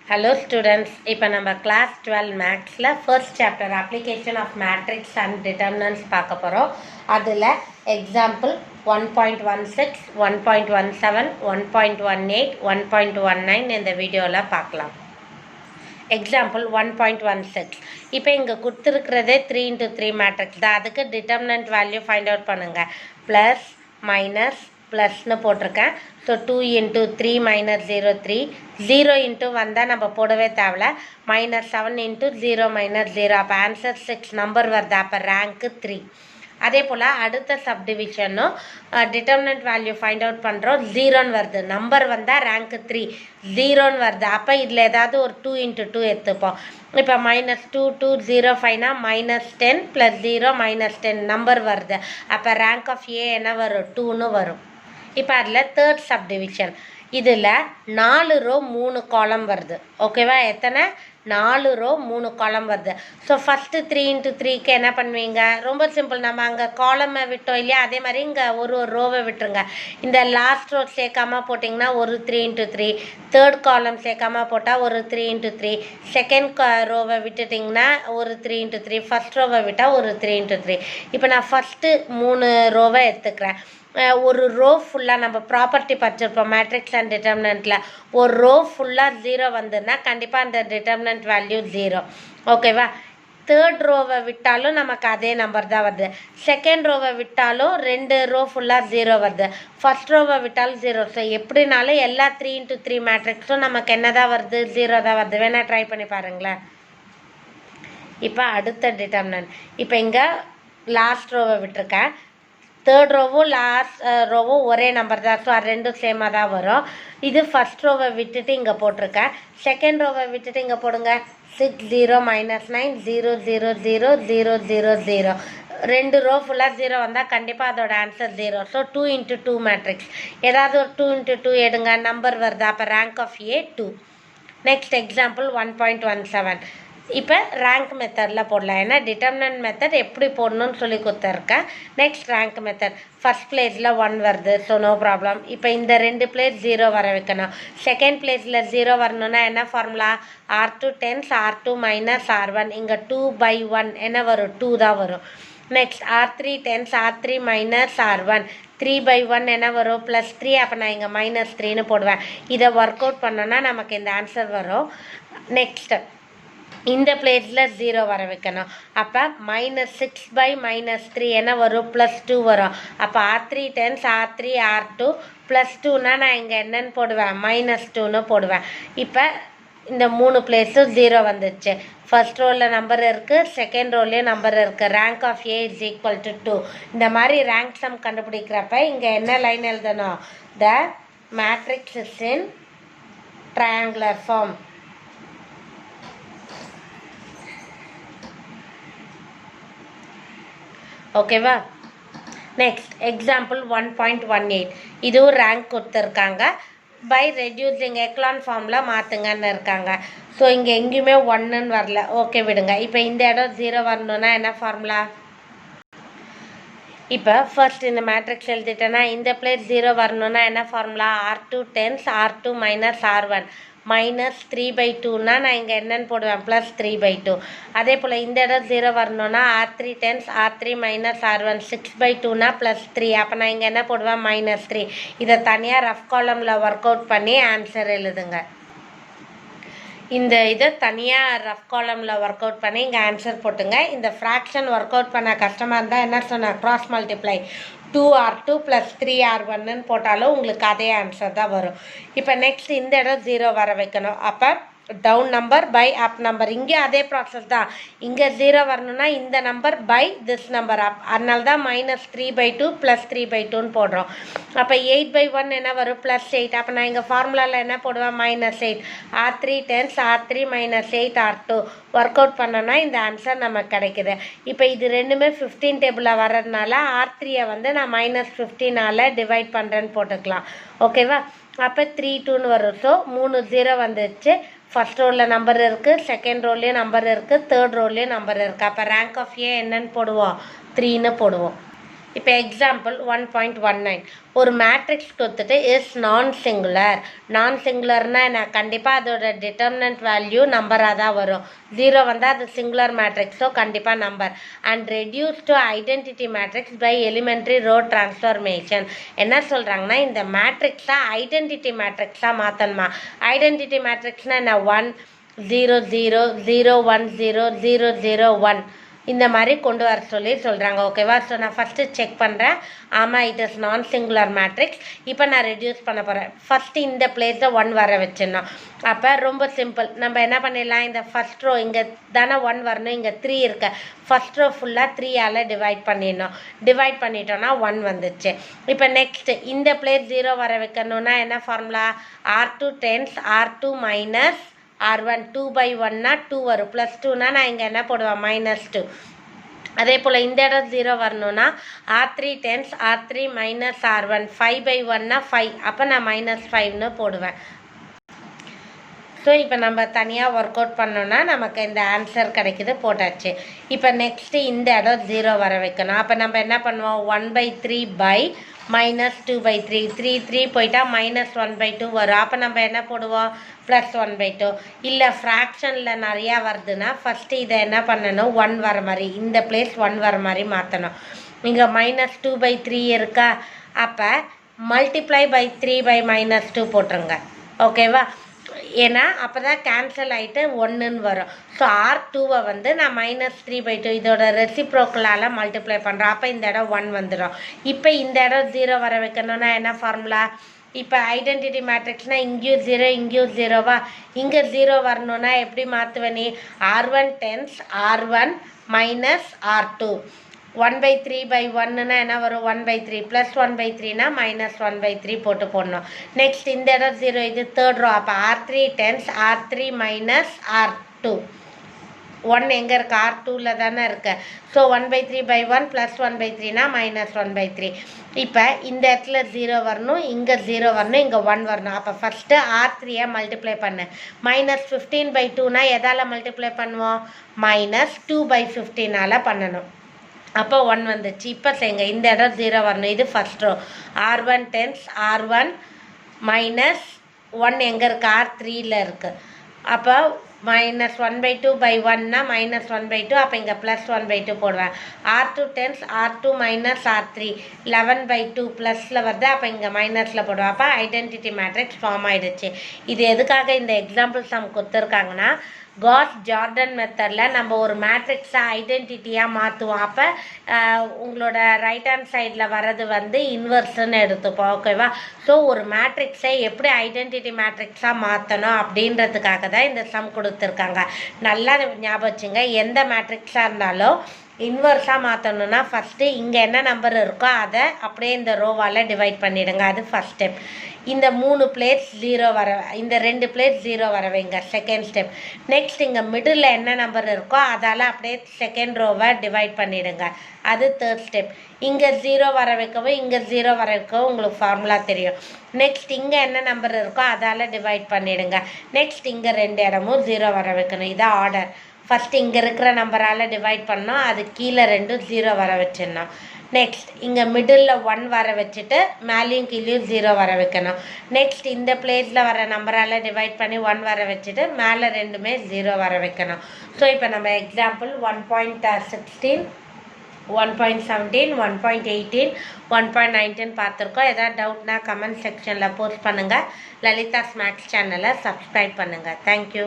Hello students, இப்போ நம்ம class 12 Mathsல first chapter application of matrix and determinants பார்க்க போறோம். அதுல example 1.16, 1.17, 1.18, 1.19 இந்த வீடியோல பார்க்கலாம். Example 1.16. இப்போ இங்க கொடுத்திருக்கிறதே 3 into 3 matrix தான். அதுக்கு determinant value find out பண்ணுங்க. plus minus ப்ளஸ்னு போட்டிருக்கேன். ஸோ 2 into 3 minus 0 3 0 into வந்தால் நம்ம போடவே தேவையில்ல. minus 7 into 0 minus 0 அப்போ ஆன்சர் 6 நம்பர் வருது. அப்போ ரேங்க்கு 3. அதே போல் அடுத்த சப்டிவிஷனும் டிட்டர்மினன்ட் வேல்யூ ஃபைண்ட் அவுட் பண்ணுறோம். 0ன்னு வருது. நம்பர் வந்தால் ரேங்க்கு 3 0ன்னு வருது. அப்போ இதில் ஏதாவது ஒரு 2 into 2 எடுத்துப்போம். இப்போ -2 2 0 5னா -10 + 0 -10 நம்பர் வருது. அப்போ ரேங்க் ஆஃப் ஏ என்ன வரும்? 2ன்னு வரும். இப்போ அதில் தேர்ட் சப்டிவிஷன் இதில் 4 ரோ 3 காலம் வருது. ஓகேவா? எத்தனை? 4 ரோ 3 காலம் வருது. ஸோ ஃபஸ்ட்டு 3 into 3க்கு என்ன பண்ணுவீங்க? ரொம்ப சிம்பிள். நம்ம அங்கே காலமை விட்டோம் இல்லையா? அதே மாதிரி இங்கே ஒரு ரோவை விட்டுருங்க. இந்த லாஸ்ட் ரோ சேர்க்காமல் போட்டிங்கன்னா ஒரு 3 into 3, தேர்ட் காலம் சேர்க்காமல் போட்டால் ஒரு 3 into 3, செகண்ட் ரோவை விட்டுட்டிங்கன்னா ஒரு 3 into 3, ஃபஸ்ட் ரோவை விட்டால் ஒரு 3 into 3. இப்போ நான் ஃபஸ்ட்டு 3 ரோவை எடுத்துக்கிறேன். ஒரு ரோ ஃபுல்லாக நம்ம ப்ராப்பர்ட்டி படிச்சிருப்போம் மேட்ரிக்ஸ் அண்ட் டிட்டர்மினண்ட்டில். ஒரு ரோ ஃபுல்லாக 0 வந்துன்னா கண்டிப்பாக அந்த டிட்டர்மினன்ட் வேல்யூ 0. ஓகேவா? தேர்ட் ரோவை விட்டாலும் நமக்கு அதே நம்பர் தான் வருது. செகண்ட் ரோவை விட்டாலும் 2 ரோ ஃபுல்லாக 0 வருது. ஃபஸ்ட் ரோவை விட்டாலும் 0. ஸோ எப்படினாலும் எல்லா 3 into 3 மேட்ரிக்ஸும் நமக்கு என்ன தான் வருது? 0 தான் வருது. வேணால் ட்ரை பண்ணி பாருங்களேன். இப்போ அடுத்த டிட்டர்மினன்ட். இப்போ இங்கே லாஸ்ட் ரோவை விட்டுருக்கேன். தேர்ட் ரோவும் லாஸ்ட் ரோவும் ஒரே நம்பர் தான். ஸோ அது ரெண்டும் சேமாக தான் வரும். இது ஃபஸ்ட் ரோவை விட்டுட்டு இங்கே போட்டிருக்கேன். செகண்ட் ரோவை விட்டுட்டு இங்கே போடுங்க. 6 0 -9 0 0 0 0 0 0. 2 ரோ ஃபுல்லாக 0 வந்தால் கண்டிப்பாக அதோட ஆன்சர் 0. So 2 into 2 matrix. ஏதாவது ஒரு 2 into 2 எடுங்க. நம்பர் வருது. அப்போ rank of A 2. Next example 1.17. இப்போ ரேங்க் மெத்தடில் போடலாம். ஏன்னா டிட்டர்மினன்ட் மெத்தட் எப்படி போடணும்னு சொல்லி கொடுத்துருக்கேன். Next rank method. ஃபஸ்ட் பிளேஸில் 1 வருது. So no problem. இப்போ இந்த 2 பிளேஸ் 0 வர வைக்கணும். செகண்ட் பிளேஸில் 0 வரணும்னா என்ன ஃபார்முலா? R2 10 R2 - R1. இங்கே 2/1 என்ன வரும்? 2 தான் வரும். Next R3 10 R3 - R1. 3/1 என்ன வரும்? +3. அப்போ நான் இங்கே -3ன்னு போடுவேன். இதை ஒர்க் அவுட் பண்ணோன்னா நமக்கு இந்த ஆன்சர் வரும். நெக்ஸ்ட் இந்த பிளேஸில் 0 வர வைக்கணும். அப்போ -6 - -3 என்ன வரும்? +2 வரும். அப்போ R3 10 R3 R2 +2னா நான் இங்கே என்னன்னு போடுவேன்? -2ன்னு போடுவேன். இப்போ இந்த 3 பிளேஸும் 0 வந்துச்சு. ஃபர்ஸ்ட் ரோவில் நம்பர் இருக்குது, செகண்ட் ரோல்லையும் நம்பர் இருக்குது. Rank of A is equal to 2. இந்த மாதிரி ரேங்க் சம் கண்டுபிடிக்கிறப்ப இங்கே என்ன லைன் எழுதணும்? The matrix is in triangular form. ஓகேவா? Next example 1.18. இதுவும் ரேங்க் கொடுத்துருக்காங்க. பை ரெடியூசிங் எக்லான் ஃபார்மில் மாற்றுங்கன்னு இருக்காங்க. ஸோ இங்கே எங்கேயுமே 1ன்னு வரல. ஓகே விடுங்க. இப்போ இந்த இடம் 0 வரணுன்னா என்ன ஃபார்முலா? இப்போ ஃபர்ஸ்ட் இந்த மேட்ரிக்ஸ் எழுதிட்டேன்னா இந்த பிளேஸ் 0 வரணுன்னா என்ன ஃபார்முலா? R2 10 R2 - R1. -3/2னா நான் இங்கே என்னன்னு போடுவேன்? +3/2. அதே போல் இந்த இடம் 0 வரணும்னா R3 10 R3 - R1. 6/2னா +3. அப்போ நான் இங்கே என்ன போடுவேன்? -3. இதை தனியாக ரஃப் காலமில் ஒர்க் அவுட் பண்ணி ஆன்சர் எழுதுங்க. இந்த இதை தனியாக ரஃப் காலமில் ஒர்க் அவுட் பண்ணி இங்கே ஆன்சர் போட்டுங்க. இந்த ஃப்ராக்ஷன் ஒர்க் அவுட் பண்ண கஷ்டமாக இருந்தால் என்ன சொன்னேன்? க்ராஸ் மல்டிப்ளை 2R2 + 3R1ன்னு போட்டாலும் உங்களுக்கு அதே ஆன்சர் தான் வரும். இப்போ நெக்ஸ்ட் இந்த இடம் 0 வர வைக்கணும். அப்போ down number by up number. இங்கே அதே ப்ராசஸ் தான். இங்கே 0 வரணும்னா இந்த number by this number up. அதனால தான் -3/2 +3/2ன்னு போடுறோம். அப்போ 8/1 என்ன வரும்? +8. அப்போ நான் இங்கே ஃபார்முலாவில் என்ன போடுவேன்? -8. R3 10 R3 - 8 R2 work out பண்ணோன்னா இந்த ஆன்சர் நமக்கு கிடைக்குது. இப்போ இது ரெண்டுமே 15 டேபிளில் வர்றதுனால R3யை வந்து நான் -15ஆல் டிவைட் பண்ணுறேன்னு போட்டுக்கலாம். ஓகேவா? அப்போ 3 2ன்னு வரும். ஸோ 3 0 வந்துடுச்சு. ஃபஸ்ட் ரோவில் நம்பர் இருக்குது, செகண்ட் ரோல்லையும் நம்பர் இருக்குது, தேர்ட் ரோல்லையும் நம்பர் இருக்குது. அப்போ ரேங்க் ஆஃப் ஏ என்னன்னு போடுவோம்? 3ன்னு போடுவோம். இப்போ எக்ஸாம்பிள் 1.19 ஒரு மேட்ரிக்ஸ் கொடுத்துட்டு இஸ் நான் சிங்குலர்னால் என்ன? கண்டிப்பாக அதோட டிட்டர்மினன்ட் வேல்யூ நம்பராக தான் வரும். 0 வந்தால் அது சிங்குலர் மேட்ரிக்ஸோ கண்டிப்பாக number. And reduce to identity matrix by elementary row transformation. என்ன சொல்கிறாங்கன்னா, இந்த மேட்ரிக்ஸாக ஐடென்டிட்டி மேட்ரிக்ஸாக மாற்றணுமா? ஐடென்டிட்டி மேட்ரிக்ஸ்னால் என்ன? 1 0 0 0 1 0 0 0 1 இந்த மாதிரி கொண்டு வர சொல்கிறாங்க. ஓகேவா? ஸோ நான் ஃபஸ்ட்டு செக் பண்ணுறேன். ஆமாம், இட் இஸ் நான் சிங்குலர் மேட்ரிக்ஸ். இப்போ நான் ரெடியூஸ் பண்ண போகிறேன். ஃபஸ்ட்டு இந்த பிளேஸில் 1 வர வச்சிடணும். அப்போ ரொம்ப சிம்பிள். நம்ம என்ன பண்ணிடலாம், இந்த ஃபஸ்ட் ரோ இங்கே தானே 1 வரணும், இங்கே 3 இருக்கு. ஃபஸ்ட் ரோ ஃபுல்லாக 3ஆல் டிவைட் பண்ணிடணும். டிவைட் பண்ணிட்டோன்னா 1 வந்துச்சு. இப்போ நெக்ஸ்ட்டு இந்த பிளேஸ் 0 வர வைக்கணுன்னா என்ன formula? R2 tense R2 minus R1. 2/1னா 2 வரும். +2னா நான் இங்கே என்ன போடுவேன்? -2. அதே போல் இந்த இடம் 0 வரணும்னா R3 tense R3 minus R1. 5/1னா 5. அப்போ நான் -5ன்னு போடுவேன். ஸோ இப்போ நம்ம தனியாக ஒர்க் அவுட் பண்ணோன்னா நமக்கு இந்த ஆன்சர் கிடைக்குது, போட்டாச்சு. இப்போ நெக்ஸ்ட்டு இந்த இடம் 0 வர வைக்கணும். அப்போ நம்ம என்ன பண்ணுவோம்? 1/3 பை -2/3. 3 போயிட்டா -1/2 வரும். அப்போ நம்ம என்ன போடுவோம்? +1/2. இல்லை ஃப்ராக்ஷனில் நிறையா வருதுன்னா ஃபஸ்ட்டு இதை என்ன பண்ணணும்? 1 வர மாதிரி, இந்த பிளேஸ் 1 வர மாதிரி மாற்றணும். இங்கே -2/3 இருக்கா? அப்போ மல்டிப்ளை பை 3/-2 போட்டுருங்க. ஓகேவா? ஏன்னா அப்போ தான் கேன்சல் ஆகிட்டு 1ன்னு வரும். ஸோ R2வை வந்து நான் -3/2 இதோட ரெசிப்ரோக்கலால் மல்டிப்ளை பண்ணுறோம். அப்போ இந்த இடம் 1 வந்துடும். இப்போ இந்த இடம் 0 வர வைக்கணும்னா என்ன ஃபார்முலா? இப்போ ஐடென்டிட்டி மேட்ரிக்ஸ்னால் இங்கேயும் 0 இங்கேயும் 0வா? இங்கே 0 வரணுன்னா எப்படி மாற்றுவேன் நீ? R1 tense R1 minus R2. 1/3/1ன்னா என்ன வரும்? 1/3 +1/3னா -1/3 போடணும். நெக்ஸ்ட் இந்த இடம் 0, இது தேர்ட் ரோ. அப்போ R3 tense R3 minus R2. 1 எங்கே இருக்குது? R2வில் தானே இருக்குது. ஸோ 1/3/1 +1/3னா -1/3. இப்போ இந்த இடத்துல 0 வரணும், இங்கே 0 வரணும், இங்கே 1 வரணும். அப்போ ஃபஸ்ட்டு R3யை மல்டிப்ளை பண்ணு. -15/2னா எதால் மல்டிப்ளை பண்ணுவோம்? -2/15ஆல் பண்ணணும். அப்போ 1 வந்துச்சு. இப்போ செய்யுங்க. இந்த இடம் 0 வரணும். இது first row. R1 tense R1 minus 1 எங்கே இருக்குது? R3யில் இருக்குது. அப்போ -1/2/1னா -1/2. அப்போ இங்கே +1/2 போடுவேன். R2 tense R2 minus R3 11/2 ப்ளஸில் வருது. அப்போ இங்கே மைனஸில் போடுவேன். அப்போ ஐடென்டிட்டி மேட்ரிக்ஸ் ஃபார்ம் ஆகிடுச்சு. இது எதுக்காக இந்த எக்ஸாம்பிள் சம் கொடுத்துருக்காங்கன்னா, காஸ் ஜார்டன் மெத்தடில் நம்ம ஒரு மேட்ரிக்ஸை ஐடென்டிட்டியாக மாற்றுவோம். அப்போ உங்களோட ரைட் ஹேண்ட் சைடில் வர்றது வந்து இன்வெர்ஸ்ன்னு எடுத்துப்போம். ஓகேவா? ஸோ ஒரு மேட்ரிக்ஸை எப்படி ஐடென்டிட்டி மேட்ரிக்ஸாக மாற்றணும் அப்படின்றதுக்காக தான் இந்த சம் கொடுத்துருக்காங்க. நல்லா ஞாபகம் வச்சுங்க. எந்த மேட்ரிக்ஸாக இருந்தாலும் இன்வெர்ஸாக மாற்றணுன்னா ஃபஸ்ட்டு இங்கே என்ன நம்பர் இருக்கோ அதை அப்படியே இந்த ரோவால் டிவைட் பண்ணிவிடுங்க. அது ஃபஸ்ட் ஸ்டெப். இந்த 3 பிளேஸ் 0 வர, இந்த 2 பிளேஸ் 0 வர வைங்க. Second step. நெக்ஸ்ட் இங்கே மிடில் என்ன நம்பர் இருக்கோ அதால் அப்படியே செகண்ட் ரோவை டிவைட் பண்ணிவிடுங்க. அது தேர்ட் ஸ்டெப். இங்கே 0 வர வைக்கவும் இங்கே 0 வர வைக்கவும் உங்களுக்கு ஃபார்முலா தெரியும். நெக்ஸ்ட் இங்கே என்ன நம்பர் இருக்கோ அதால் டிவைட் பண்ணிவிடுங்க. நெக்ஸ்ட் இங்கே 2 இடமும் 0 வர வைக்கணும். இதான் ஆர்டர். ஃபஸ்ட்டு இங்கே இருக்கிற நம்பரால் டிவைட் பண்ணோம், அது கீழே 2 0 வர வச்சிடணும். நெக்ஸ்ட் இங்கே மிடில் 1 வர வச்சுட்டு மேலேயும் கீழேயும் 0 வர வைக்கணும். நெக்ஸ்ட் இந்த பிளேஸில் வர நம்பரால் டிவைட் பண்ணி 1 வர வச்சுட்டு மேலே 2மே 0 வர வைக்கணும். ஸோ இப்போ நம்ம எக்ஸாம்பிள் 1.16 1.17 1.18 1.19 பார்த்துருக்கோம். எதாவது டவுட்னா கமெண்ட் செக்ஷனில் போஸ்ட் பண்ணுங்கள். லலிதாஸ் மேக்ஸ் சேனலை சப்ஸ்கிரைப் பண்ணுங்கள். தேங்க்யூ.